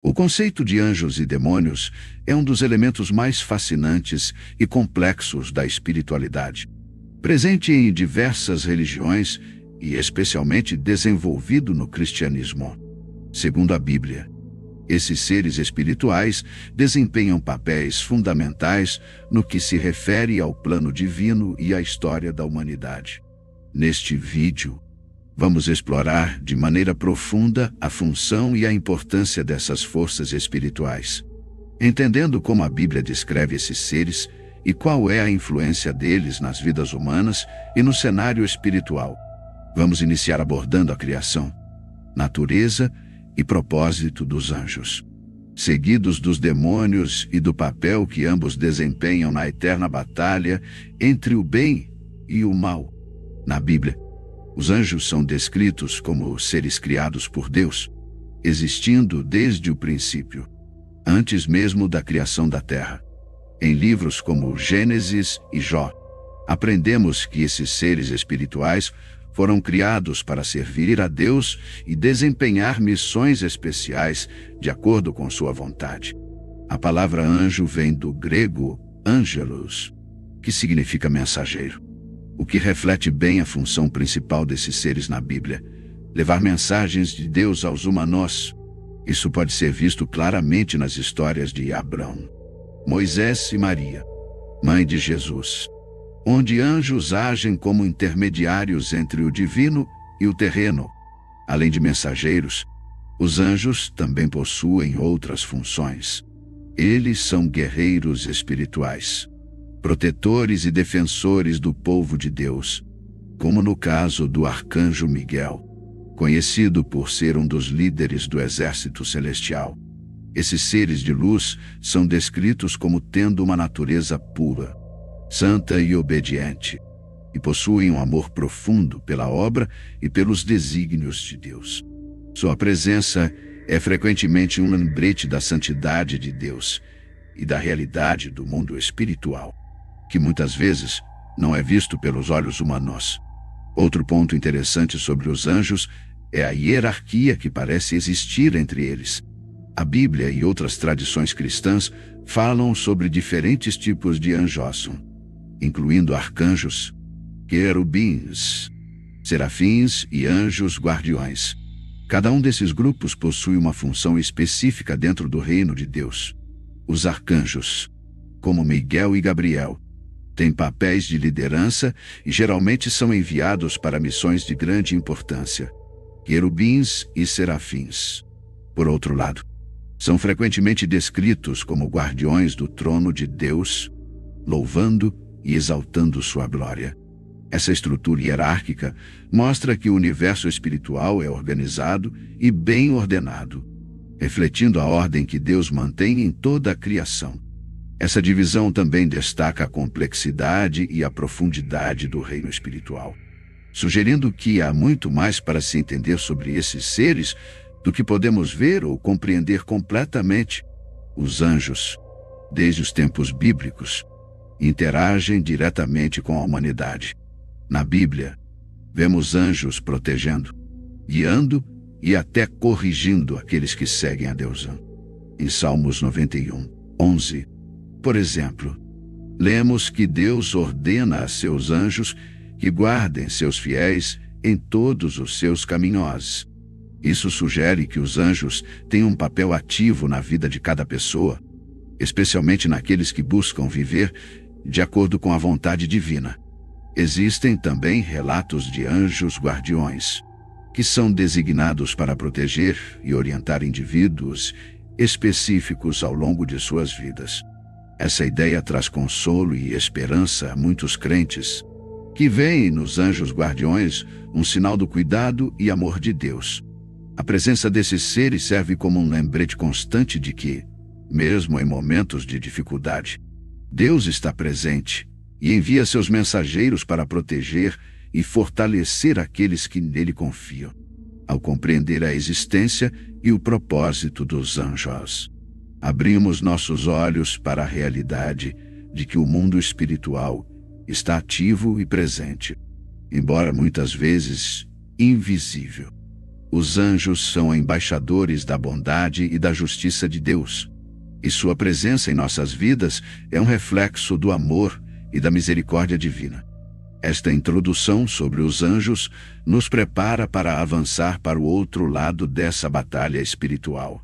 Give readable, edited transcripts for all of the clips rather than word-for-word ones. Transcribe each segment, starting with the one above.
O conceito de anjos e demônios é um dos elementos mais fascinantes e complexos da espiritualidade. Presente em diversas religiões e especialmente desenvolvido no cristianismo. Segundo a Bíblia, esses seres espirituais desempenham papéis fundamentais no que se refere ao plano divino e à história da humanidade. Neste vídeo, vamos explorar de maneira profunda a função e a importância dessas forças espirituais, entendendo como a Bíblia descreve esses seres e qual é a influência deles nas vidas humanas e no cenário espiritual. Vamos iniciar abordando a criação, natureza e propósito dos anjos, seguidos dos demônios e do papel que ambos desempenham na eterna batalha entre o bem e o mal. Na Bíblia, os anjos são descritos como seres criados por Deus, existindo desde o princípio, antes mesmo da criação da terra. Em livros como Gênesis e Jó, aprendemos que esses seres espirituais foram criados para servir a Deus e desempenhar missões especiais de acordo com sua vontade. A palavra anjo vem do grego angelos, que significa mensageiro, o que reflete bem a função principal desses seres na Bíblia, levar mensagens de Deus aos humanos. Isso pode ser visto claramente nas histórias de Abraão, Moisés e Maria, mãe de Jesus, onde anjos agem como intermediários entre o divino e o terreno. Além de mensageiros, os anjos também possuem outras funções. Eles são guerreiros espirituais, protetores e defensores do povo de Deus, como no caso do arcanjo Miguel, conhecido por ser um dos líderes do exército celestial. Esses seres de luz são descritos como tendo uma natureza pura, santa e obediente, e possuem um amor profundo pela obra e pelos desígnios de Deus. Sua presença é frequentemente um lembrete da santidade de Deus e da realidade do mundo espiritual, que muitas vezes não é visto pelos olhos humanos. Outro ponto interessante sobre os anjos é a hierarquia que parece existir entre eles. A Bíblia e outras tradições cristãs falam sobre diferentes tipos de anjos, incluindo arcanjos, querubins, serafins e anjos guardiões. Cada um desses grupos possui uma função específica dentro do reino de Deus. Os arcanjos, como Miguel e Gabriel, têm papéis de liderança e geralmente são enviados para missões de grande importância. Querubins e serafins, por outro lado, são frequentemente descritos como guardiões do trono de Deus, louvando e exaltando sua glória. Essa estrutura hierárquica mostra que o universo espiritual é organizado e bem ordenado, refletindo a ordem que Deus mantém em toda a criação. Essa divisão também destaca a complexidade e a profundidade do reino espiritual, sugerindo que há muito mais para se entender sobre esses seres do que podemos ver ou compreender completamente. Os anjos, desde os tempos bíblicos, interagem diretamente com a humanidade. Na Bíblia, vemos anjos protegendo, guiando e até corrigindo aqueles que seguem a Deus. Em Salmos 91:11, por exemplo, lemos que Deus ordena a seus anjos que guardem seus fiéis em todos os seus caminhos. Isso sugere que os anjos têm um papel ativo na vida de cada pessoa, especialmente naqueles que buscam viver de acordo com a vontade divina. Existem também relatos de anjos guardiões, que são designados para proteger e orientar indivíduos específicos ao longo de suas vidas. Essa ideia traz consolo e esperança a muitos crentes, que veem nos anjos guardiões um sinal do cuidado e amor de Deus. A presença desses seres serve como um lembrete constante de que, mesmo em momentos de dificuldade, Deus está presente e envia seus mensageiros para proteger e fortalecer aqueles que nele confiam. Ao compreender a existência e o propósito dos anjos, abrimos nossos olhos para a realidade de que o mundo espiritual está ativo e presente, embora muitas vezes invisível. Os anjos são embaixadores da bondade e da justiça de Deus, e sua presença em nossas vidas é um reflexo do amor e da misericórdia divina. Esta introdução sobre os anjos nos prepara para avançar para o outro lado dessa batalha espiritual.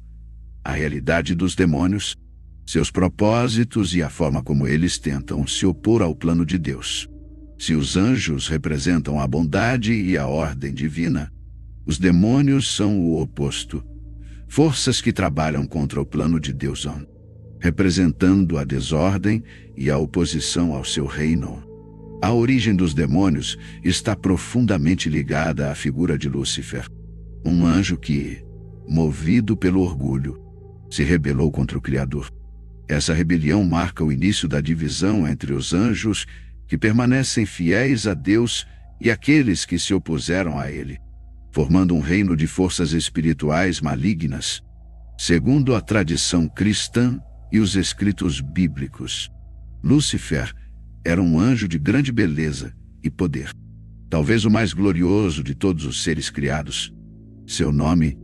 A realidade dos demônios, seus propósitos e a forma como eles tentam se opor ao plano de Deus. Se os anjos representam a bondade e a ordem divina, os demônios são o oposto, forças que trabalham contra o plano de Deus, representando a desordem e a oposição ao seu reino. A origem dos demônios está profundamente ligada à figura de Lúcifer, um anjo que, movido pelo orgulho, se rebelou contra o Criador. Essa rebelião marca o início da divisão entre os anjos que permanecem fiéis a Deus e aqueles que se opuseram a ele, formando um reino de forças espirituais malignas, segundo a tradição cristã e os escritos bíblicos. Lúcifer era um anjo de grande beleza e poder, talvez o mais glorioso de todos os seres criados. Seu nome,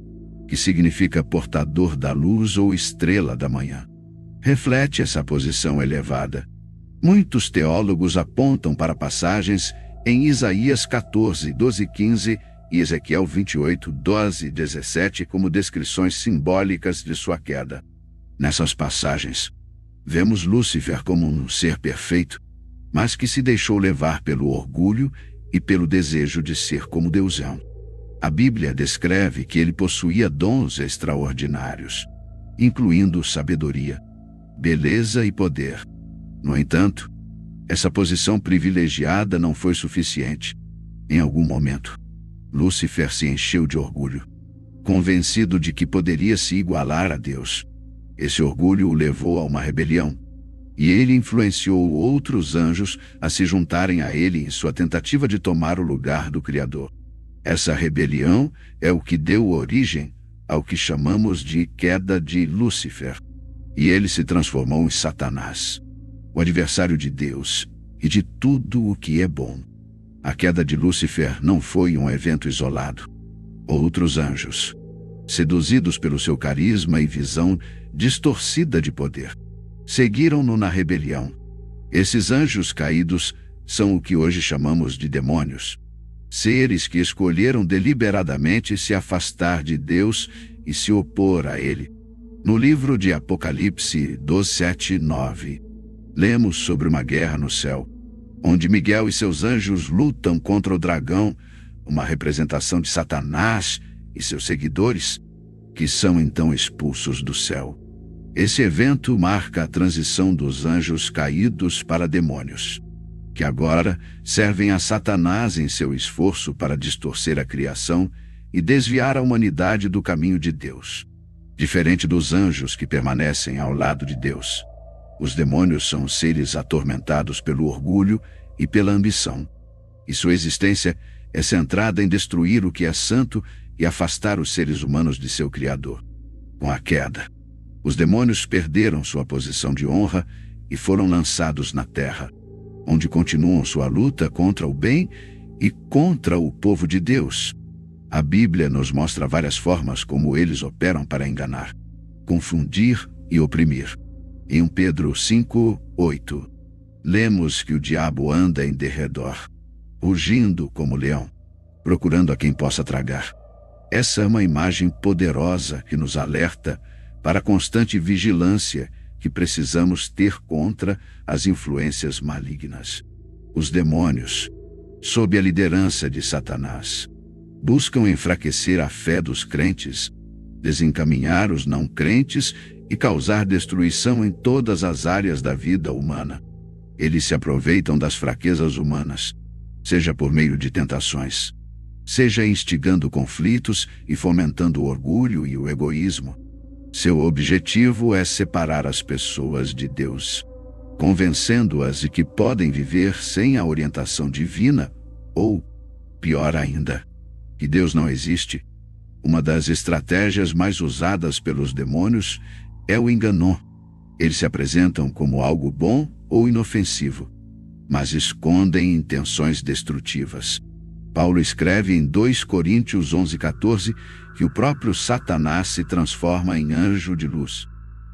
que significa portador da luz ou estrela da manhã, reflete essa posição elevada. Muitos teólogos apontam para passagens em Isaías 14, 12 e 15 e Ezequiel 28, 12 e 17 como descrições simbólicas de sua queda. Nessas passagens, vemos Lúcifer como um ser perfeito, mas que se deixou levar pelo orgulho e pelo desejo de ser como Deus. A Bíblia descreve que ele possuía dons extraordinários, incluindo sabedoria, beleza e poder. No entanto, essa posição privilegiada não foi suficiente. Em algum momento, Lúcifer se encheu de orgulho, convencido de que poderia se igualar a Deus. Esse orgulho o levou a uma rebelião, e ele influenciou outros anjos a se juntarem a ele em sua tentativa de tomar o lugar do Criador. Essa rebelião é o que deu origem ao que chamamos de queda de Lúcifer, e ele se transformou em Satanás, o adversário de Deus e de tudo o que é bom. A queda de Lúcifer não foi um evento isolado. Outros anjos, seduzidos pelo seu carisma e visão distorcida de poder, seguiram-no na rebelião. Esses anjos caídos são o que hoje chamamos de demônios, seres que escolheram deliberadamente se afastar de Deus e se opor a ele. No livro de Apocalipse 12, 7 e 9, lemos sobre uma guerra no céu, onde Miguel e seus anjos lutam contra o dragão, uma representação de Satanás e seus seguidores, que são então expulsos do céu. Esse evento marca a transição dos anjos caídos para demônios, que agora servem a Satanás em seu esforço para distorcer a criação e desviar a humanidade do caminho de Deus. Diferente dos anjos que permanecem ao lado de Deus, os demônios são seres atormentados pelo orgulho e pela ambição, e sua existência é centrada em destruir o que é santo e afastar os seres humanos de seu Criador. Com a queda, os demônios perderam sua posição de honra e foram lançados na terra, onde continuam sua luta contra o bem e contra o povo de Deus. A Bíblia nos mostra várias formas como eles operam para enganar, confundir e oprimir. Em 1 Pedro 5, 8, lemos que o diabo anda em derredor, rugindo como leão, procurando a quem possa tragar. Essa é uma imagem poderosa que nos alerta para a constante vigilância que precisamos ter contra as influências malignas. Os demônios, sob a liderança de Satanás, buscam enfraquecer a fé dos crentes, desencaminhar os não crentes e causar destruição em todas as áreas da vida humana. Eles se aproveitam das fraquezas humanas, seja por meio de tentações, seja instigando conflitos e fomentando o orgulho e o egoísmo. Seu objetivo é separar as pessoas de Deus, convencendo-as de que podem viver sem a orientação divina ou, pior ainda, que Deus não existe. Uma das estratégias mais usadas pelos demônios é o engano. Eles se apresentam como algo bom ou inofensivo, mas escondem intenções destrutivas. Paulo escreve em 2 Coríntios 11:14 que o próprio Satanás se transforma em anjo de luz.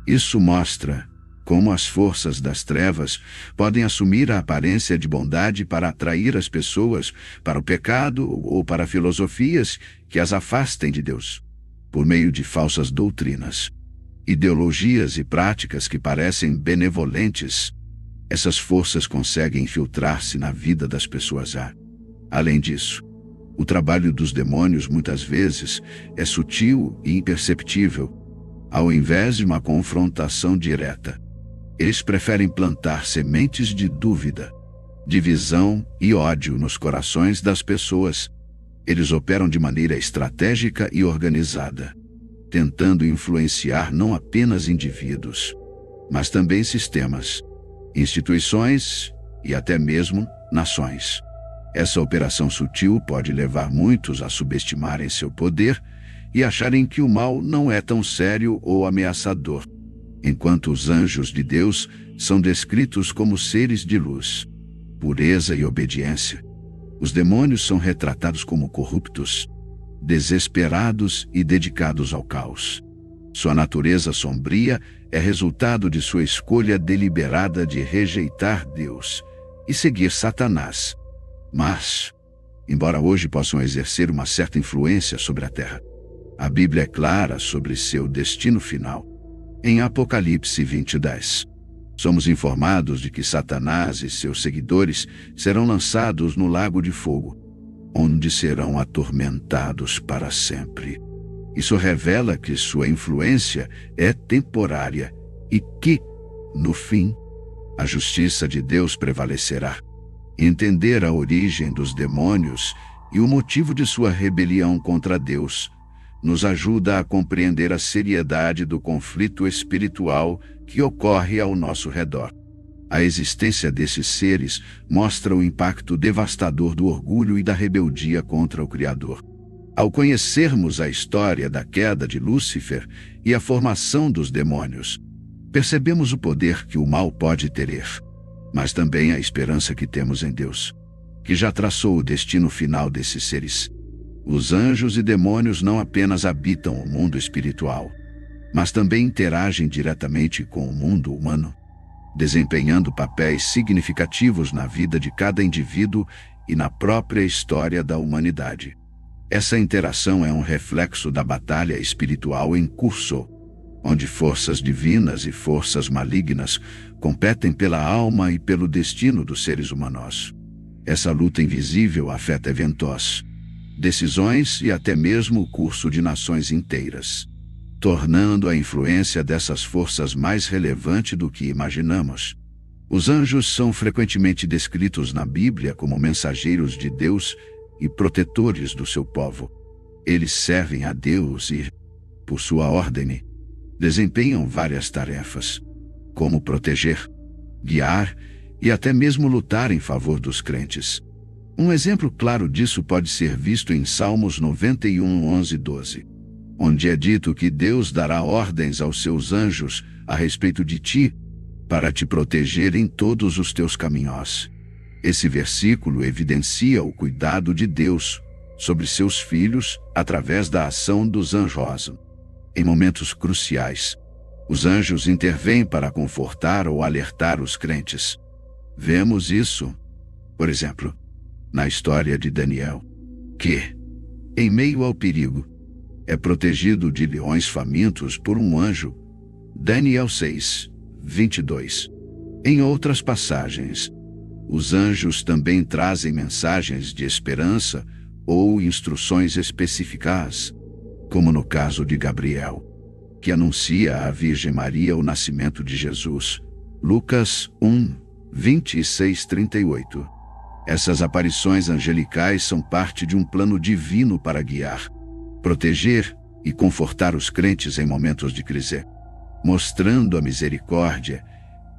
Isso mostra como as forças das trevas podem assumir a aparência de bondade para atrair as pessoas para o pecado ou para filosofias que as afastem de Deus, por meio de falsas doutrinas, ideologias e práticas que parecem benevolentes. Essas forças conseguem infiltrar-se na vida das pessoas. Além disso, o trabalho dos demônios muitas vezes é sutil e imperceptível, ao invés de uma confrontação direta. Eles preferem plantar sementes de dúvida, divisão e ódio nos corações das pessoas. Eles operam de maneira estratégica e organizada, tentando influenciar não apenas indivíduos, mas também sistemas, instituições e até mesmo nações. Essa operação sutil pode levar muitos a subestimarem seu poder e acharem que o mal não é tão sério ou ameaçador, enquanto os anjos de Deus são descritos como seres de luz, pureza e obediência. Os demônios são retratados como corruptos, desesperados e dedicados ao caos. Sua natureza sombria é resultado de sua escolha deliberada de rejeitar Deus e seguir Satanás. Mas, embora hoje possam exercer uma certa influência sobre a terra, a Bíblia é clara sobre seu destino final. Em Apocalipse 20:10, somos informados de que Satanás e seus seguidores serão lançados no lago de fogo, onde serão atormentados para sempre. Isso revela que sua influência é temporária e que, no fim, a justiça de Deus prevalecerá. Entender a origem dos demônios e o motivo de sua rebelião contra Deus nos ajuda a compreender a seriedade do conflito espiritual que ocorre ao nosso redor. A existência desses seres mostra o impacto devastador do orgulho e da rebeldia contra o Criador. Ao conhecermos a história da queda de Lúcifer e a formação dos demônios, percebemos o poder que o mal pode ter, mas também a esperança que temos em Deus, que já traçou o destino final desses seres. Os anjos e demônios não apenas habitam o mundo espiritual, mas também interagem diretamente com o mundo humano, desempenhando papéis significativos na vida de cada indivíduo e na própria história da humanidade. Essa interação é um reflexo da batalha espiritual em curso, onde forças divinas e forças malignas competem pela alma e pelo destino dos seres humanos. Essa luta invisível afeta eventos, decisões e até mesmo o curso de nações inteiras, tornando a influência dessas forças mais relevante do que imaginamos. Os anjos são frequentemente descritos na Bíblia como mensageiros de Deus e protetores do seu povo. Eles servem a Deus e, por sua ordem, desempenham várias tarefas, como proteger, guiar e até mesmo lutar em favor dos crentes. Um exemplo claro disso pode ser visto em Salmos 91, 11 e 12, onde é dito que Deus dará ordens aos seus anjos a respeito de ti, para te proteger em todos os teus caminhos. Esse versículo evidencia o cuidado de Deus sobre seus filhos através da ação dos anjos. Em momentos cruciais, os anjos intervêm para confortar ou alertar os crentes. Vemos isso, por exemplo, na história de Daniel, que, em meio ao perigo, é protegido de leões famintos por um anjo. Daniel 6, 22. Em outras passagens, os anjos também trazem mensagens de esperança ou instruções específicas, como no caso de Gabriel, que anuncia à Virgem Maria o nascimento de Jesus. Lucas 1, 26, 38. Essas aparições angelicais são parte de um plano divino para guiar, proteger e confortar os crentes em momentos de crise, mostrando a misericórdia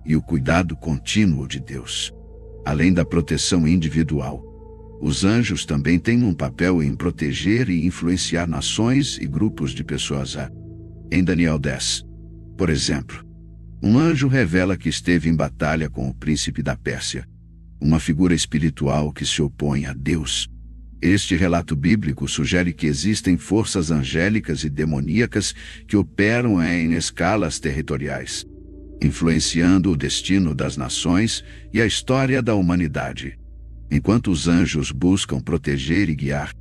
e o cuidado contínuo de Deus. Além da proteção individual, os anjos também têm um papel em proteger e influenciar nações e grupos de pessoas. Em Daniel 10, por exemplo, um anjo revela que esteve em batalha com o príncipe da Pérsia, uma figura espiritual que se opõe a Deus. Este relato bíblico sugere que existem forças angélicas e demoníacas que operam em escalas territoriais, influenciando o destino das nações e a história da humanidade. Enquanto os anjos buscam proteger e guiar,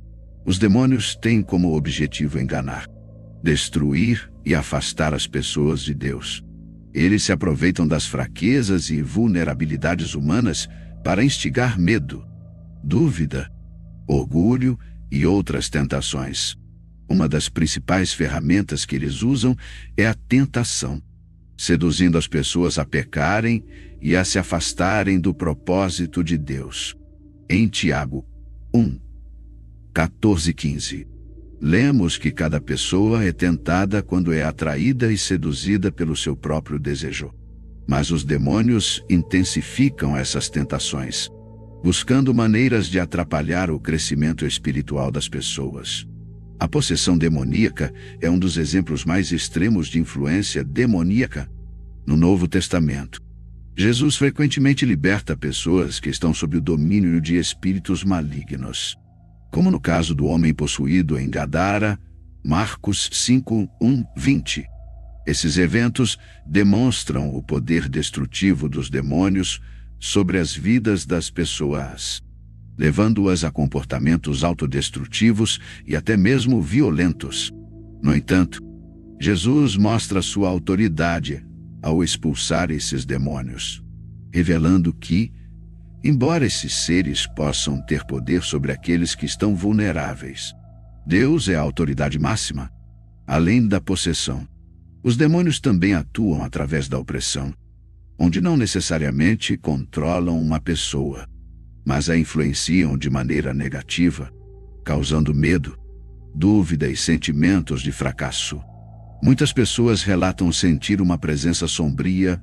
os demônios têm como objetivo enganar, destruir e afastar as pessoas de Deus. Eles se aproveitam das fraquezas e vulnerabilidades humanas para instigar medo, dúvida, orgulho e outras tentações. Uma das principais ferramentas que eles usam é a tentação, seduzindo as pessoas a pecarem e a se afastarem do propósito de Deus. Em Tiago 1, 14 e 15, lemos que cada pessoa é tentada quando é atraída e seduzida pelo seu próprio desejo. Mas os demônios intensificam essas tentações, buscando maneiras de atrapalhar o crescimento espiritual das pessoas. A possessão demoníaca é um dos exemplos mais extremos de influência demoníaca no Novo Testamento. Jesus frequentemente liberta pessoas que estão sob o domínio de espíritos malignos, como no caso do homem possuído em Gadara, Marcos 5, 1, 20. Esses eventos demonstram o poder destrutivo dos demônios sobre as vidas das pessoas, levando-as a comportamentos autodestrutivos e até mesmo violentos. No entanto, Jesus mostra sua autoridade ao expulsar esses demônios, revelando que, embora esses seres possam ter poder sobre aqueles que estão vulneráveis, Deus é a autoridade máxima. Além da possessão, os demônios também atuam através da opressão, onde não necessariamente controlam uma pessoa, mas a influenciam de maneira negativa, causando medo, dúvida e sentimentos de fracasso. Muitas pessoas relatam sentir uma presença sombria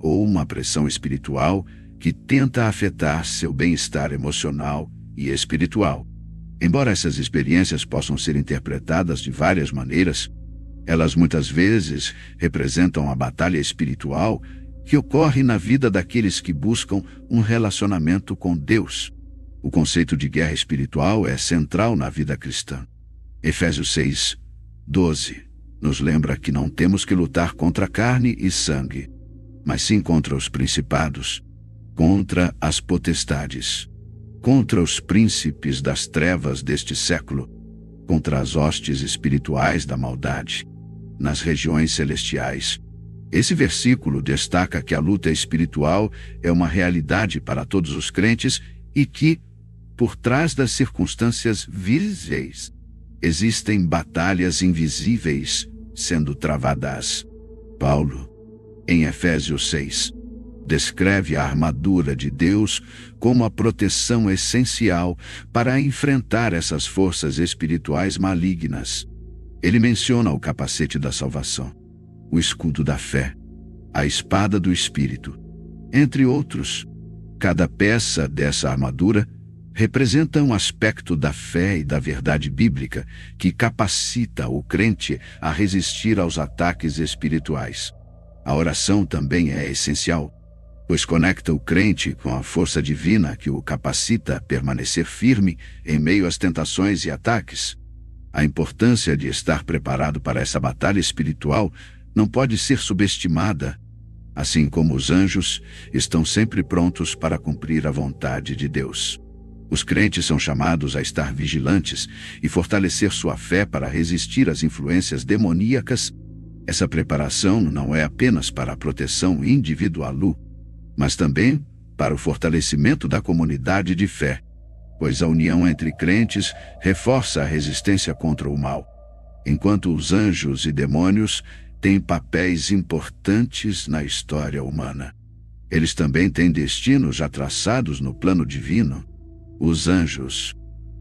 ou uma pressão espiritual que tenta afetar seu bem-estar emocional e espiritual. Embora essas experiências possam ser interpretadas de várias maneiras, elas muitas vezes representam a batalha espiritual que ocorre na vida daqueles que buscam um relacionamento com Deus. O conceito de guerra espiritual é central na vida cristã. Efésios 6, 12 nos lembra que não temos que lutar contra carne e sangue, mas sim contra os principados, contra as potestades, contra os príncipes das trevas deste século, contra as hostes espirituais da maldade, nas regiões celestiais. Esse versículo destaca que a luta espiritual é uma realidade para todos os crentes e que, por trás das circunstâncias visíveis, existem batalhas invisíveis sendo travadas. Paulo, em Efésios 6, descreve a armadura de Deus como a proteção essencial para enfrentar essas forças espirituais malignas. Ele menciona o capacete da salvação, o escudo da fé, a espada do Espírito, entre outros. Cada peça dessa armadura representa um aspecto da fé e da verdade bíblica que capacita o crente a resistir aos ataques espirituais. A oração também é essencial, pois conecta o crente com a força divina que o capacita a permanecer firme em meio às tentações e ataques. A importância de estar preparado para essa batalha espiritual não pode ser subestimada, assim como os anjos estão sempre prontos para cumprir a vontade de Deus. Os crentes são chamados a estar vigilantes e fortalecer sua fé para resistir às influências demoníacas. Essa preparação não é apenas para a proteção individual, mas também para o fortalecimento da comunidade de fé, pois a união entre crentes reforça a resistência contra o mal. Enquanto os anjos e demônios têm papéis importantes na história humana, eles também têm destinos já traçados no plano divino. Os anjos,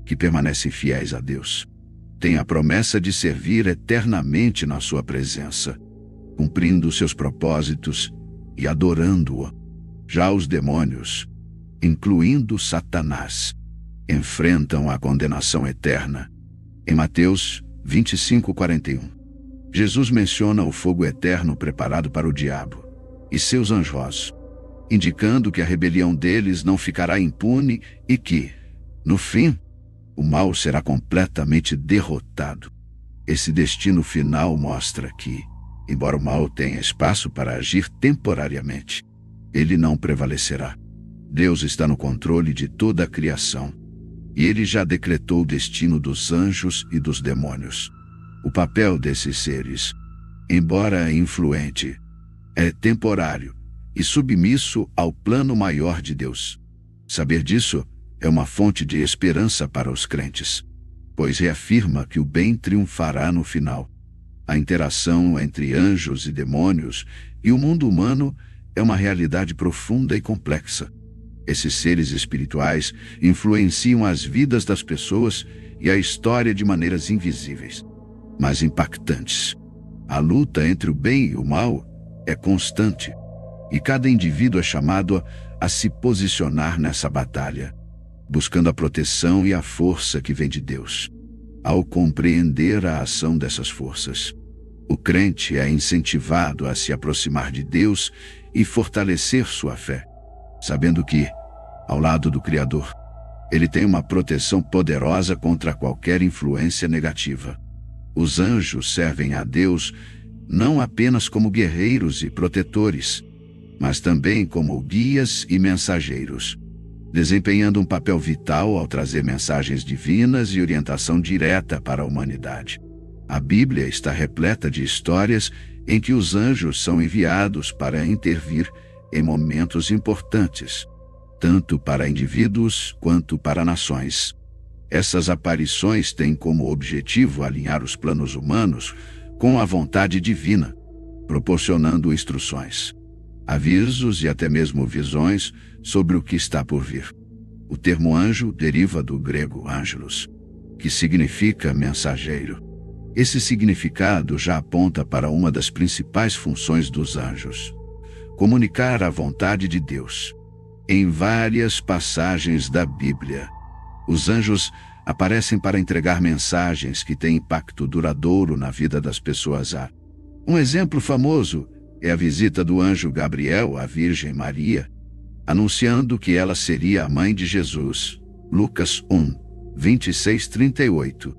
que permanecem fiéis a Deus, têm a promessa de servir eternamente na sua presença, cumprindo seus propósitos e adorando-o. Já os demônios, incluindo Satanás, enfrentam a condenação eterna. Em Mateus 25:41, Jesus menciona o fogo eterno preparado para o diabo e seus anjos, indicando que a rebelião deles não ficará impune e que, no fim, O mal será completamente derrotado. Esse destino final mostra que, embora o mal tenha espaço para agir temporariamente, ele não prevalecerá. Deus está no controle de toda a criação, e ele já decretou o destino dos anjos e dos demônios. O papel desses seres, embora influente, é temporário e submisso ao plano maior de Deus. Saber disso é uma fonte de esperança para os crentes, pois reafirma que o bem triunfará no final. A interação entre anjos e demônios e o mundo humano é uma realidade profunda e complexa. Esses seres espirituais influenciam as vidas das pessoas e a história de maneiras invisíveis, mas impactantes. A luta entre o bem e o mal é constante, e cada indivíduo é chamado a se posicionar nessa batalha, buscando a proteção e a força que vem de Deus. Ao compreender a ação dessas forças, o crente é incentivado a se aproximar de Deus e fortalecer sua fé, sabendo que, ao lado do Criador, ele tem uma proteção poderosa contra qualquer influência negativa. Os anjos servem a Deus não apenas como guerreiros e protetores, mas também como guias e mensageiros, desempenhando um papel vital ao trazer mensagens divinas e orientação direta para a humanidade. A Bíblia está repleta de histórias em que os anjos são enviados para intervir em momentos importantes, tanto para indivíduos quanto para nações. Essas aparições têm como objetivo alinhar os planos humanos com a vontade divina, proporcionando instruções, avisos e até mesmo visões sobre o que está por vir. O termo anjo deriva do grego angelos, que significa mensageiro. Esse significado já aponta para uma das principais funções dos anjos: comunicar a vontade de Deus. Em várias passagens da Bíblia, os anjos aparecem para entregar mensagens que têm impacto duradouro na vida das pessoas. Um exemplo famoso é a visita do anjo Gabriel à Virgem Maria, anunciando que ela seria a mãe de Jesus. Lucas 1, 26-38.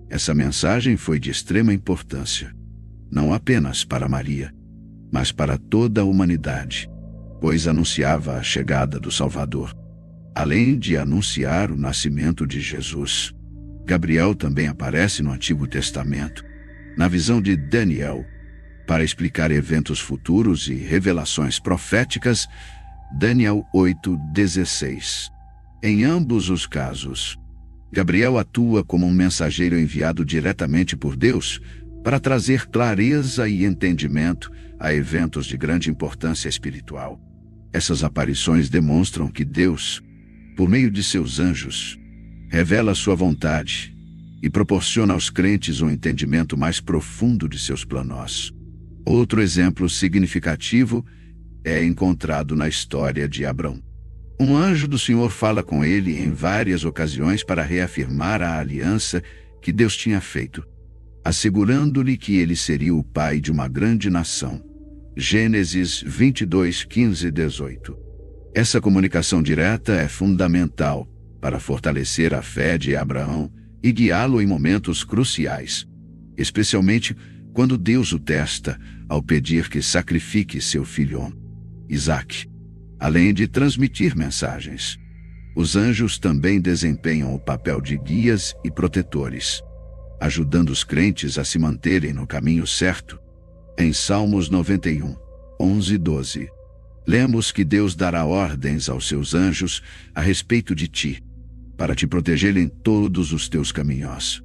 Essa mensagem foi de extrema importância, não apenas para Maria, mas para toda a humanidade, pois anunciava a chegada do Salvador. Além de anunciar o nascimento de Jesus, Gabriel também aparece no Antigo Testamento, na visão de Daniel, para explicar eventos futuros e revelações proféticas. Daniel 8:16. Em ambos os casos, Gabriel atua como um mensageiro enviado diretamente por Deus para trazer clareza e entendimento a eventos de grande importância espiritual. Essas aparições demonstram que Deus, por meio de seus anjos, revela sua vontade e proporciona aos crentes um entendimento mais profundo de seus planos. Outro exemplo significativo é encontrado na história de Abrão. Um anjo do Senhor fala com ele em várias ocasiões para reafirmar a aliança que Deus tinha feito, assegurando-lhe que ele seria o pai de uma grande nação. Gênesis 22:15-18. Essa comunicação direta é fundamental para fortalecer a fé de Abraão e guiá-lo em momentos cruciais, especialmente quando Deus o testa ao pedir que sacrifique seu filho, Isaque. Além de transmitir mensagens, os anjos também desempenham o papel de guias e protetores, ajudando os crentes a se manterem no caminho certo. Em Salmos 91, 11-12, lemos que Deus dará ordens aos seus anjos a respeito de ti, para te proteger em todos os teus caminhos.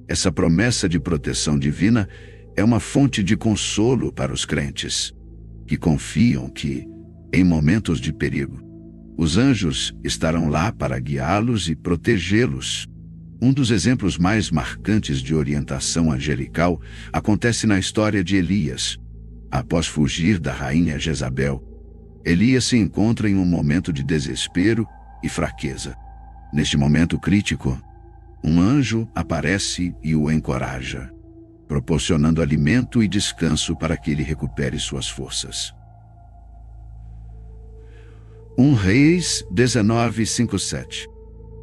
Essa promessa de proteção divina é uma fonte de consolo para os crentes, que confiam que, em momentos de perigo, os anjos estarão lá para guiá-los e protegê-los. Um dos exemplos mais marcantes de orientação angelical acontece na história de Elias. Após fugir da rainha Jezabel, Elias se encontra em um momento de desespero e fraqueza. Neste momento crítico, um anjo aparece e o encoraja, proporcionando alimento e descanso para que ele recupere suas forças. 1 Reis 19:5-7.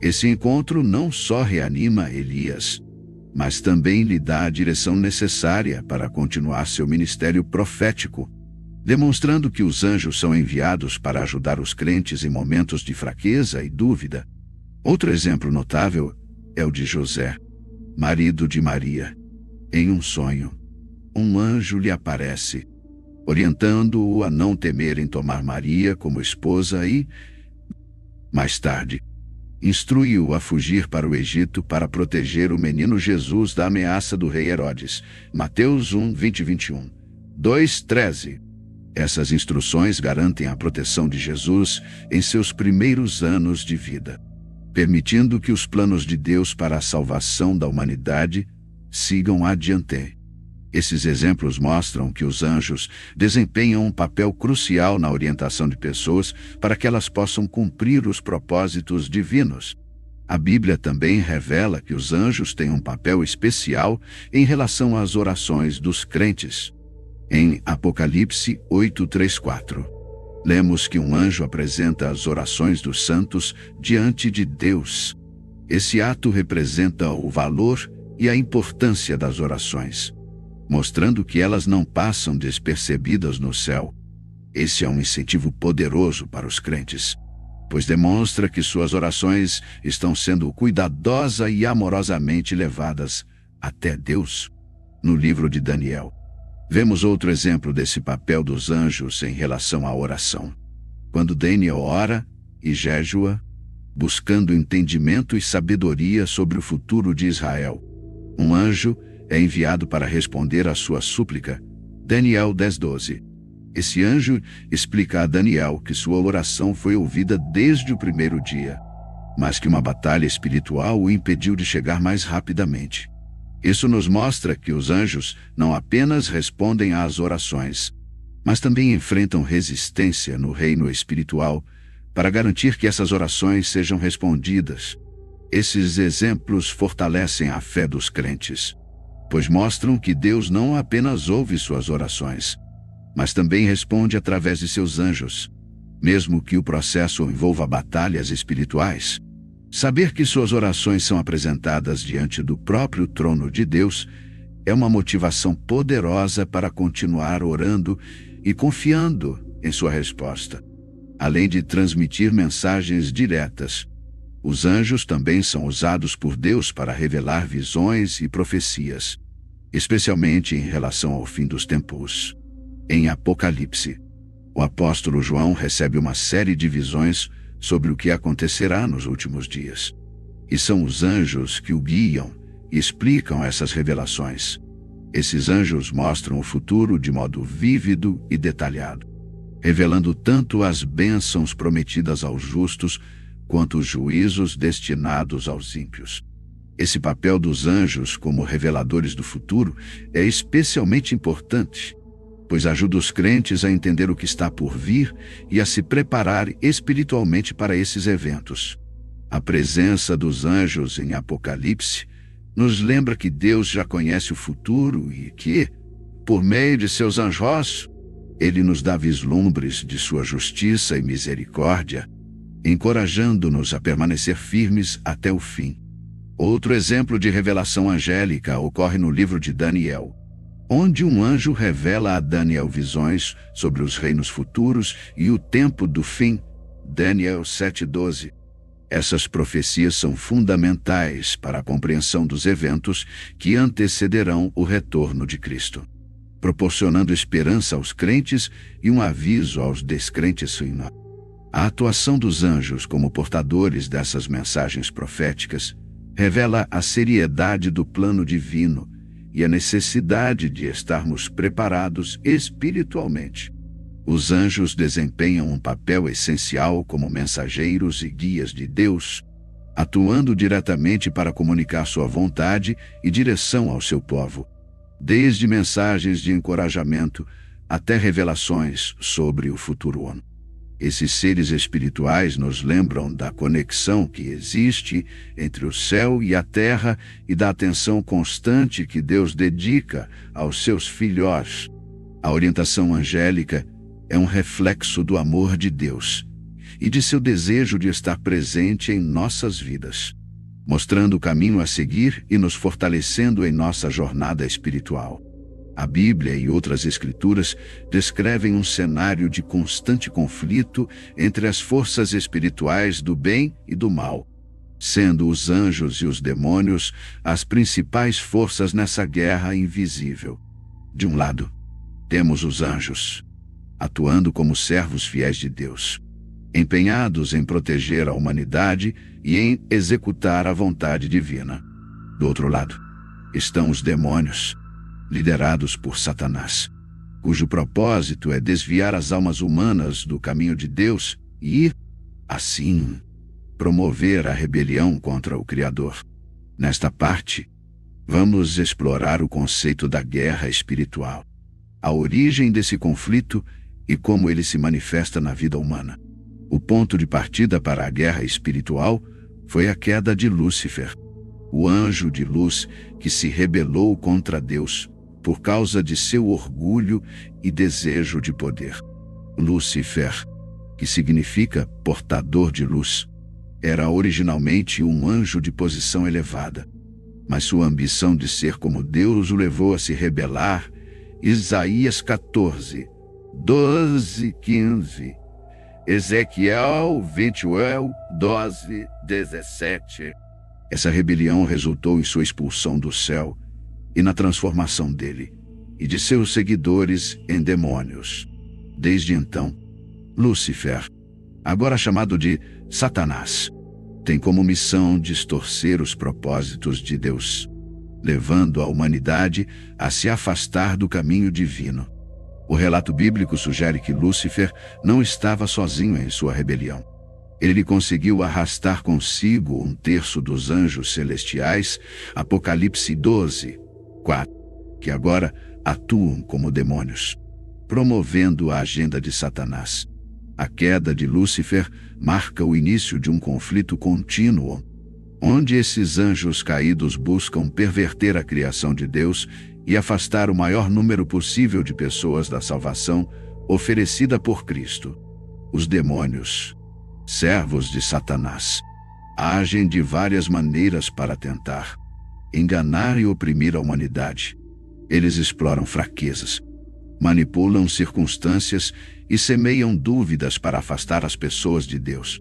Esse encontro não só reanima Elias, mas também lhe dá a direção necessária para continuar seu ministério profético, demonstrando que os anjos são enviados para ajudar os crentes em momentos de fraqueza e dúvida. Outro exemplo notável é o de José, marido de Maria. Em um sonho, um anjo lhe aparece, orientando-o a não temer em tomar Maria como esposa e, mais tarde, instrui-o a fugir para o Egito para proteger o menino Jesus da ameaça do rei Herodes. Mateus 1, 20 e 21. 2:13. Essas instruções garantem a proteção de Jesus em seus primeiros anos de vida, permitindo que os planos de Deus para a salvação da humanidade sigam adiante. Esses exemplos mostram que os anjos desempenham um papel crucial na orientação de pessoas para que elas possam cumprir os propósitos divinos. A Bíblia também revela que os anjos têm um papel especial em relação às orações dos crentes. Em Apocalipse 8:3-4, lemos que um anjo apresenta as orações dos santos diante de Deus. Esse ato representa o valor e a importância das orações, mostrando que elas não passam despercebidas no céu. Esse é um incentivo poderoso para os crentes, pois demonstra que suas orações estão sendo cuidadosa e amorosamente levadas até Deus. No livro de Daniel, vemos outro exemplo desse papel dos anjos em relação à oração. Quando Daniel ora e jejua, buscando entendimento e sabedoria sobre o futuro de Israel, um anjo é enviado para responder à sua súplica. Daniel 10:12. Esse anjo explica a Daniel que sua oração foi ouvida desde o primeiro dia, mas que uma batalha espiritual o impediu de chegar mais rapidamente. Isso nos mostra que os anjos não apenas respondem às orações, mas também enfrentam resistência no reino espiritual para garantir que essas orações sejam respondidas. Esses exemplos fortalecem a fé dos crentes, pois mostram que Deus não apenas ouve suas orações, mas também responde através de seus anjos, mesmo que o processo envolva batalhas espirituais. Saber que suas orações são apresentadas diante do próprio trono de Deus é uma motivação poderosa para continuar orando e confiando em sua resposta. Além de transmitir mensagens diretas, os anjos também são usados por Deus para revelar visões e profecias, especialmente em relação ao fim dos tempos. Em Apocalipse, o apóstolo João recebe uma série de visões sobre o que acontecerá nos últimos dias. E são os anjos que o guiam e explicam essas revelações. Esses anjos mostram o futuro de modo vívido e detalhado, revelando tanto as bênçãos prometidas aos justos quanto os juízos destinados aos ímpios. Esse papel dos anjos como reveladores do futuro é especialmente importante, pois ajuda os crentes a entender o que está por vir e a se preparar espiritualmente para esses eventos. A presença dos anjos em Apocalipse nos lembra que Deus já conhece o futuro e que, por meio de seus anjos, Ele nos dá vislumbres de sua justiça e misericórdia, encorajando-nos a permanecer firmes até o fim. Outro exemplo de revelação angélica ocorre no livro de Daniel, onde um anjo revela a Daniel visões sobre os reinos futuros e o tempo do fim. Daniel 7:12. Essas profecias são fundamentais para a compreensão dos eventos que antecederão o retorno de Cristo, proporcionando esperança aos crentes e um aviso aos descrentes. A atuação dos anjos como portadores dessas mensagens proféticas revela a seriedade do plano divino e a necessidade de estarmos preparados espiritualmente. Os anjos desempenham um papel essencial como mensageiros e guias de Deus, atuando diretamente para comunicar sua vontade e direção ao seu povo, desde mensagens de encorajamento até revelações sobre o futuro. Esses seres espirituais nos lembram da conexão que existe entre o céu e a terra e da atenção constante que Deus dedica aos seus filhos. A orientação angélica é um reflexo do amor de Deus e de seu desejo de estar presente em nossas vidas, mostrando o caminho a seguir e nos fortalecendo em nossa jornada espiritual. A Bíblia e outras escrituras descrevem um cenário de constante conflito entre as forças espirituais do bem e do mal, sendo os anjos e os demônios as principais forças nessa guerra invisível. De um lado, temos os anjos, atuando como servos fiéis de Deus, empenhados em proteger a humanidade e em executar a vontade divina. Do outro lado, estão os demônios, liderados por Satanás, cujo propósito é desviar as almas humanas do caminho de Deus e, assim, promover a rebelião contra o Criador. Nesta parte, vamos explorar o conceito da guerra espiritual, a origem desse conflito e como ele se manifesta na vida humana. O ponto de partida para a guerra espiritual foi a queda de Lúcifer, o anjo de luz que se rebelou contra Deus por causa de seu orgulho e desejo de poder. Lúcifer, que significa portador de luz, era originalmente um anjo de posição elevada, mas sua ambição de ser como Deus o levou a se rebelar. Isaías 14, 12, 15. Ezequiel 28, 12, 17. Essa rebelião resultou em sua expulsão do céu e na transformação dele e de seus seguidores em demônios. Desde então, Lúcifer, agora chamado de Satanás, tem como missão distorcer os propósitos de Deus, levando a humanidade a se afastar do caminho divino. O relato bíblico sugere que Lúcifer não estava sozinho em sua rebelião. Ele conseguiu arrastar consigo 1/3 dos anjos celestiais, Apocalipse 12, 4, que agora atuam como demônios, promovendo a agenda de Satanás. A queda de Lúcifer marca o início de um conflito contínuo, onde esses anjos caídos buscam perverter a criação de Deus e afastar o maior número possível de pessoas da salvação oferecida por Cristo. Os demônios, servos de Satanás, agem de várias maneiras para tentar enganar e oprimir a humanidade. Eles exploram fraquezas, manipulam circunstâncias e semeiam dúvidas para afastar as pessoas de Deus.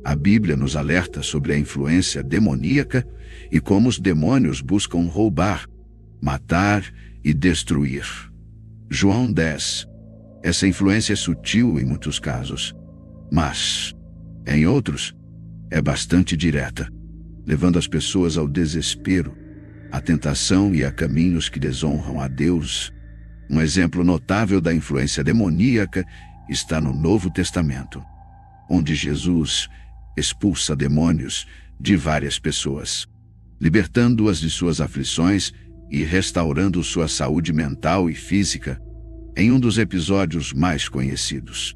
A Bíblia nos alerta sobre a influência demoníaca e como os demônios buscam roubar, matar e destruir. João 10. Essa influência é sutil em muitos casos, mas, em outros, é bastante direta, levando as pessoas ao desespero, à tentação e a caminhos que desonram a Deus. Um exemplo notável da influência demoníaca está no Novo Testamento, onde Jesus expulsa demônios de várias pessoas, libertando-as de suas aflições e restaurando sua saúde mental e física. Em um dos episódios mais conhecidos,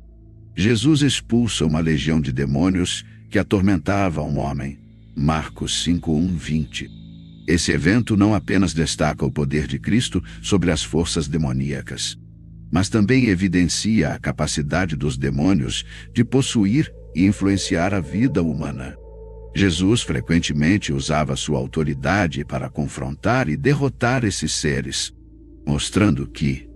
Jesus expulsa uma legião de demônios que atormentava um homem. Marcos 5:1-20. Esse evento não apenas destaca o poder de Cristo sobre as forças demoníacas, mas também evidencia a capacidade dos demônios de possuir e influenciar a vida humana. Jesus frequentemente usava sua autoridade para confrontar e derrotar esses seres, mostrando que,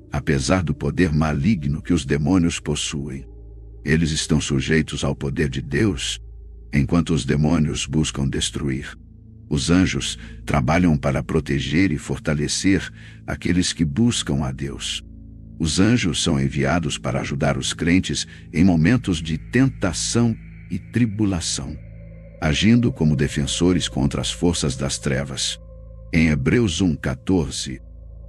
apesar do poder maligno que os demônios possuem, eles estão sujeitos ao poder de Deus, enquanto os demônios buscam destruir. Os anjos trabalham para proteger e fortalecer aqueles que buscam a Deus. Os anjos são enviados para ajudar os crentes em momentos de tentação e tribulação, agindo como defensores contra as forças das trevas. Em Hebreus 1:14,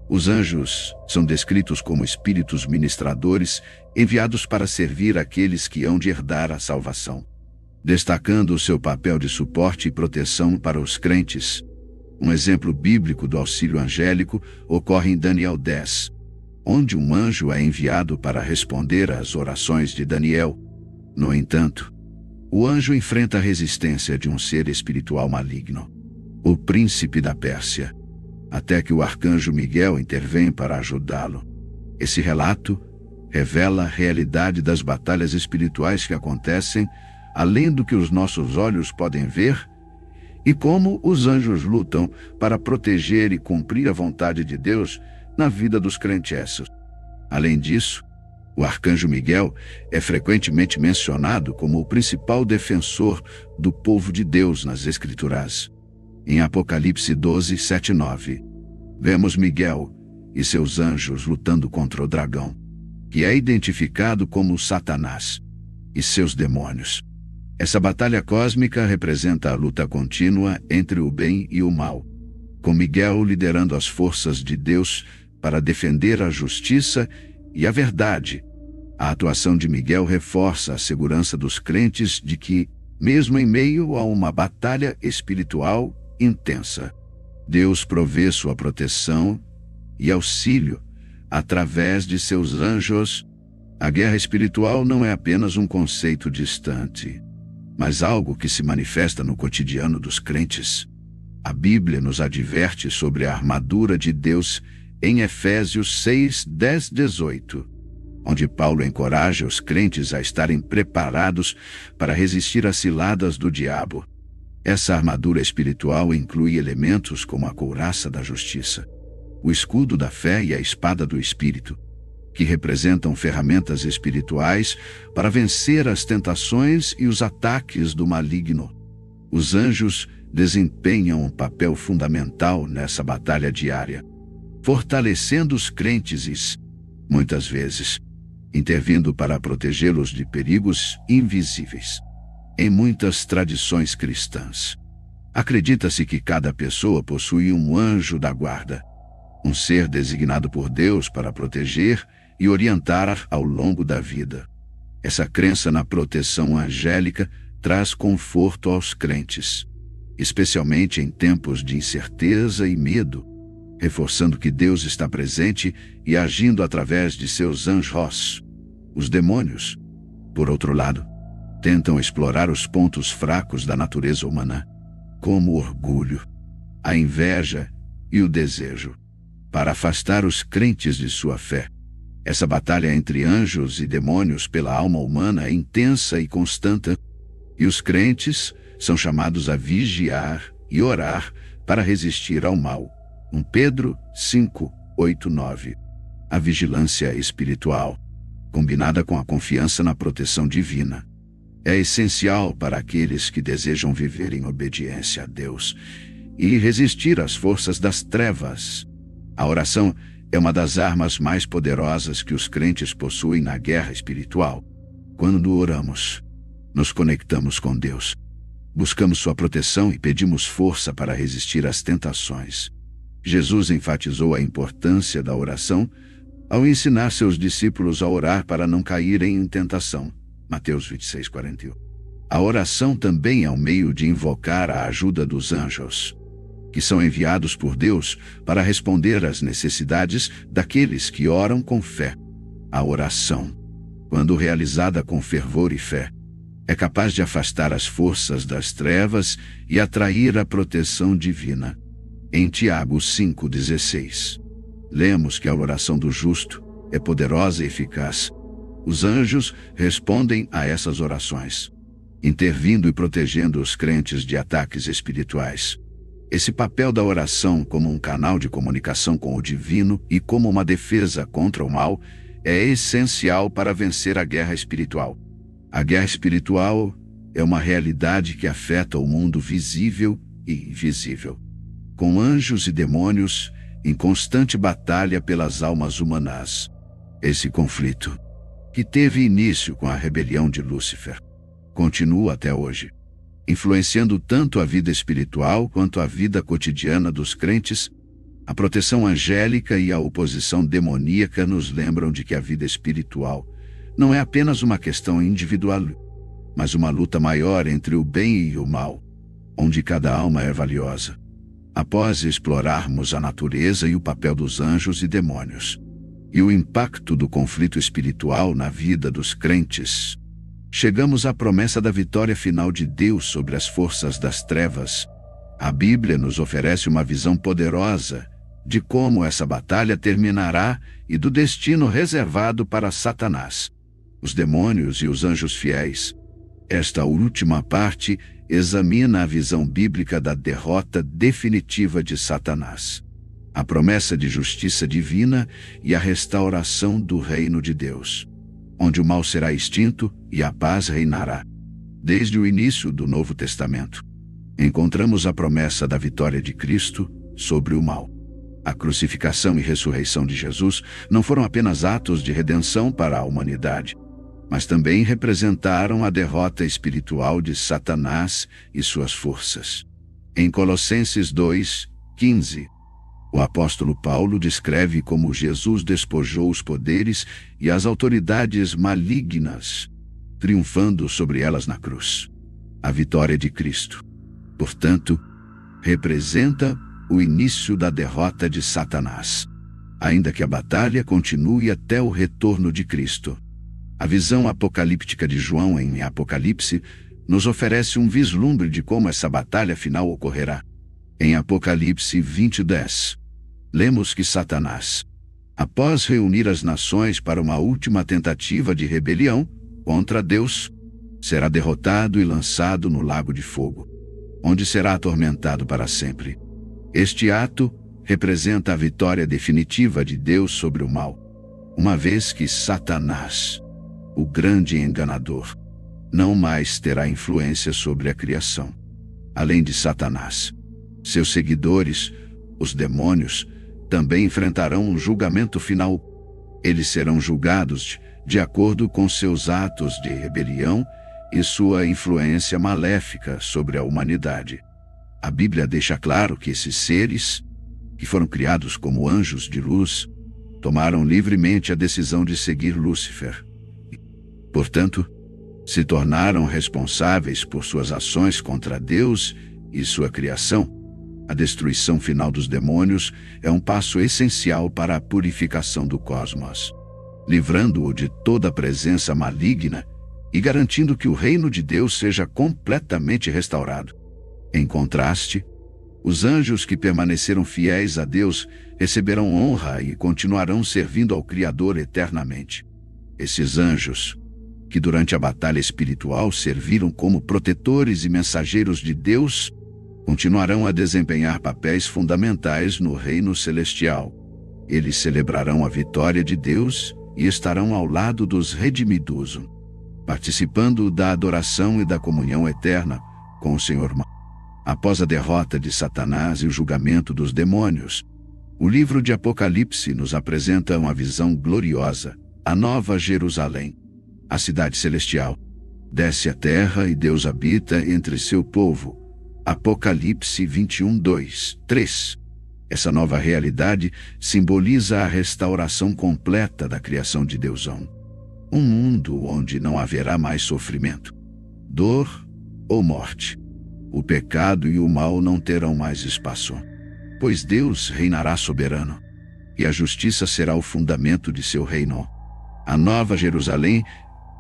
os anjos são descritos como espíritos ministradores enviados para servir aqueles que hão de herdar a salvação, destacando o seu papel de suporte e proteção para os crentes. Um exemplo bíblico do auxílio angélico ocorre em Daniel 10, onde um anjo é enviado para responder às orações de Daniel. No entanto, o anjo enfrenta a resistência de um ser espiritual maligno, o príncipe da Pérsia, até que o arcanjo Miguel intervém para ajudá-lo. Esse relato Revela a realidade das batalhas espirituais que acontecem além do que os nossos olhos podem ver e como os anjos lutam para proteger e cumprir a vontade de Deus na vida dos crentes. Além disso, o arcanjo Miguel é frequentemente mencionado como o principal defensor do povo de Deus nas Escrituras. Em Apocalipse 12, 7 e 9, vemos Miguel e seus anjos lutando contra o dragão, que é identificado como Satanás, e seus demônios. Essa batalha cósmica representa a luta contínua entre o bem e o mal, com Miguel liderando as forças de Deus para defender a justiça e a verdade. A atuação de Miguel reforça a segurança dos crentes de que, mesmo em meio a uma batalha espiritual intensa, Deus provê sua proteção e auxílio através de seus anjos. A guerra espiritual não é apenas um conceito distante, mas algo que se manifesta no cotidiano dos crentes. A Bíblia nos adverte sobre a armadura de Deus em Efésios 6, 10, 18, onde Paulo encoraja os crentes a estarem preparados para resistir às ciladas do diabo. Essa armadura espiritual inclui elementos como a couraça da justiça, o escudo da fé e a espada do Espírito, que representam ferramentas espirituais para vencer as tentações e os ataques do maligno. Os anjos desempenham um papel fundamental nessa batalha diária, fortalecendo os crentes e, muitas vezes, intervindo para protegê-los de perigos invisíveis. Em muitas tradições cristãs, acredita-se que cada pessoa possui um anjo da guarda, um ser designado por Deus para proteger e orientar ao longo da vida. Essa crença na proteção angélica traz conforto aos crentes, especialmente em tempos de incerteza e medo, reforçando que Deus está presente e agindo através de seus anjos. Os demônios, por outro lado, tentam explorar os pontos fracos da natureza humana, como o orgulho, a inveja e o desejo, para afastar os crentes de sua fé. Essa batalha entre anjos e demônios pela alma humana é intensa e constante, e os crentes são chamados a vigiar e orar para resistir ao mal. 1 Pedro 5, 8, 9. A vigilância espiritual, combinada com a confiança na proteção divina, é essencial para aqueles que desejam viver em obediência a Deus e resistir às forças das trevas. A oração é uma das armas mais poderosas que os crentes possuem na guerra espiritual. Quando oramos, nos conectamos com Deus, buscamos sua proteção e pedimos força para resistir às tentações. Jesus enfatizou a importância da oração ao ensinar seus discípulos a orar para não caírem em tentação. Mateus 26, 41. A oração também é um meio de invocar a ajuda dos anjos, que são enviados por Deus para responder às necessidades daqueles que oram com fé. A oração, quando realizada com fervor e fé, é capaz de afastar as forças das trevas e atrair a proteção divina. Em Tiago 5,16, lemos que a oração do justo é poderosa e eficaz. Os anjos respondem a essas orações, intervindo e protegendo os crentes de ataques espirituais. Esse papel da oração como um canal de comunicação com o divino e como uma defesa contra o mal é essencial para vencer a guerra espiritual. A guerra espiritual é uma realidade que afeta o mundo visível e invisível, com anjos e demônios em constante batalha pelas almas humanas. Esse conflito, que teve início com a rebelião de Lúcifer, continua até hoje, influenciando tanto a vida espiritual quanto a vida cotidiana dos crentes. A proteção angélica e a oposição demoníaca nos lembram de que a vida espiritual não é apenas uma questão individual, mas uma luta maior entre o bem e o mal, onde cada alma é valiosa. Após explorarmos a natureza e o papel dos anjos e demônios, e o impacto do conflito espiritual na vida dos crentes, chegamos à promessa da vitória final de Deus sobre as forças das trevas. A Bíblia nos oferece uma visão poderosa de como essa batalha terminará e do destino reservado para Satanás, os demônios e os anjos fiéis. Esta última parte examina a visão bíblica da derrota definitiva de Satanás, a promessa de justiça divina e a restauração do reino de Deus, onde o mal será extinto e a paz reinará. Desde o início do Novo Testamento, encontramos a promessa da vitória de Cristo sobre o mal. A crucificação e ressurreição de Jesus não foram apenas atos de redenção para a humanidade, mas também representaram a derrota espiritual de Satanás e suas forças. Em Colossenses 2:15, o apóstolo Paulo descreve como Jesus despojou os poderes e as autoridades malignas, triunfando sobre elas na cruz. A vitória de Cristo, portanto, representa o início da derrota de Satanás, ainda que a batalha continue até o retorno de Cristo. A visão apocalíptica de João em Apocalipse nos oferece um vislumbre de como essa batalha final ocorrerá. Em Apocalipse 20:10, lemos que Satanás, após reunir as nações para uma última tentativa de rebelião contra Deus, será derrotado e lançado no lago de fogo, onde será atormentado para sempre. Este ato representa a vitória definitiva de Deus sobre o mal, uma vez que Satanás, o grande enganador, não mais terá influência sobre a criação. Além de Satanás, seus seguidores, os demônios, também enfrentarão um julgamento final. Eles serão julgados de acordo com seus atos de rebelião e sua influência maléfica sobre a humanidade. A Bíblia deixa claro que esses seres, que foram criados como anjos de luz, tomaram livremente a decisão de seguir Lúcifer. Portanto, se tornaram responsáveis por suas ações contra Deus e sua criação. A destruição final dos demônios é um passo essencial para a purificação do cosmos, livrando-o de toda a presença maligna e garantindo que o reino de Deus seja completamente restaurado. Em contraste, os anjos que permaneceram fiéis a Deus receberão honra e continuarão servindo ao Criador eternamente. Esses anjos, que durante a batalha espiritual serviram como protetores e mensageiros de Deus, continuarão a desempenhar papéis fundamentais no reino celestial. Eles celebrarão a vitória de Deus e estarão ao lado dos redimidos, participando da adoração e da comunhão eterna com o Senhor. Após a derrota de Satanás e o julgamento dos demônios, o livro de Apocalipse nos apresenta uma visão gloriosa, a Nova Jerusalém, a cidade celestial. Desce à terra e Deus habita entre seu povo. Apocalipse 21:2-3. Essa nova realidade simboliza a restauração completa da criação de Deus. Um mundo onde não haverá mais sofrimento, dor ou morte. O pecado e o mal não terão mais espaço, pois Deus reinará soberano, e a justiça será o fundamento de seu reino. A Nova Jerusalém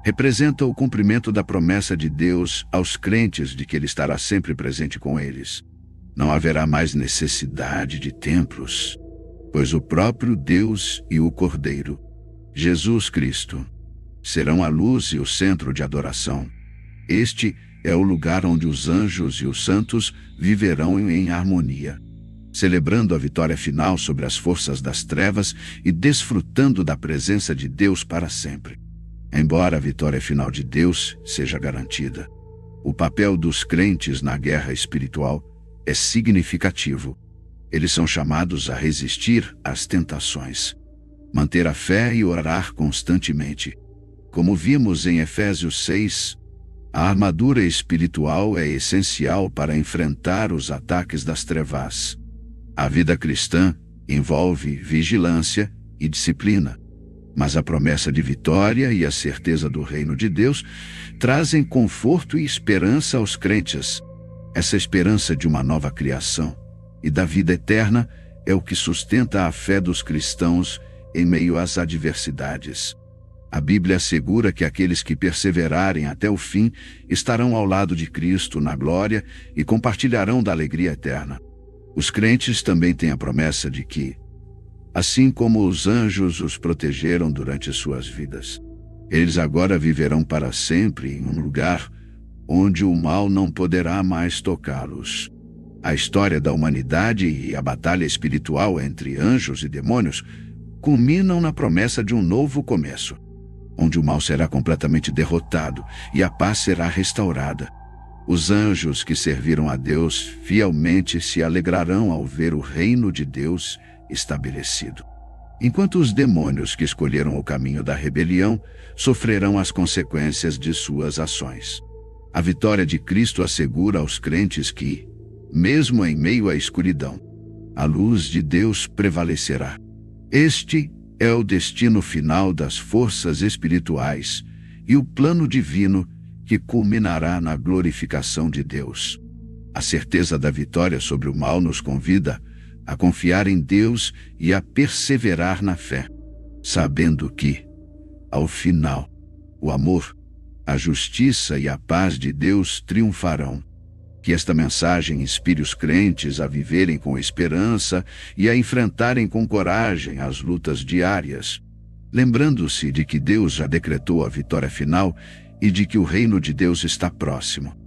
representa o cumprimento da promessa de Deus aos crentes de que Ele estará sempre presente com eles. Não haverá mais necessidade de templos, pois o próprio Deus e o Cordeiro, Jesus Cristo, serão a luz e o centro de adoração. Este é o lugar onde os anjos e os santos viverão em harmonia, celebrando a vitória final sobre as forças das trevas e desfrutando da presença de Deus para sempre. Embora a vitória final de Deus seja garantida, o papel dos crentes na guerra espiritual é significativo. Eles são chamados a resistir às tentações, manter a fé e orar constantemente. Como vimos em Efésios 6, a armadura espiritual é essencial para enfrentar os ataques das trevas. A vida cristã envolve vigilância e disciplina, mas a promessa de vitória e a certeza do reino de Deus trazem conforto e esperança aos crentes. Essa esperança de uma nova criação e da vida eterna é o que sustenta a fé dos cristãos em meio às adversidades. A Bíblia assegura que aqueles que perseverarem até o fim estarão ao lado de Cristo na glória e compartilharão da alegria eterna. Os crentes também têm a promessa de que, assim como os anjos os protegeram durante suas vidas, eles agora viverão para sempre em um lugar onde o mal não poderá mais tocá-los. A história da humanidade e a batalha espiritual entre anjos e demônios culminam na promessa de um novo começo, onde o mal será completamente derrotado e a paz será restaurada. Os anjos que serviram a Deus fielmente se alegrarão ao ver o reino de Deus estabelecido, enquanto os demônios que escolheram o caminho da rebelião sofrerão as consequências de suas ações. A vitória de Cristo assegura aos crentes que, mesmo em meio à escuridão, a luz de Deus prevalecerá. Este é o destino final das forças espirituais e o plano divino que culminará na glorificação de Deus. A certeza da vitória sobre o mal nos convida a confiar em Deus e a perseverar na fé, sabendo que, ao final, o amor, a justiça e a paz de Deus triunfarão. Que esta mensagem inspire os crentes a viverem com esperança e a enfrentarem com coragem as lutas diárias, lembrando-se de que Deus já decretou a vitória final e de que o reino de Deus está próximo.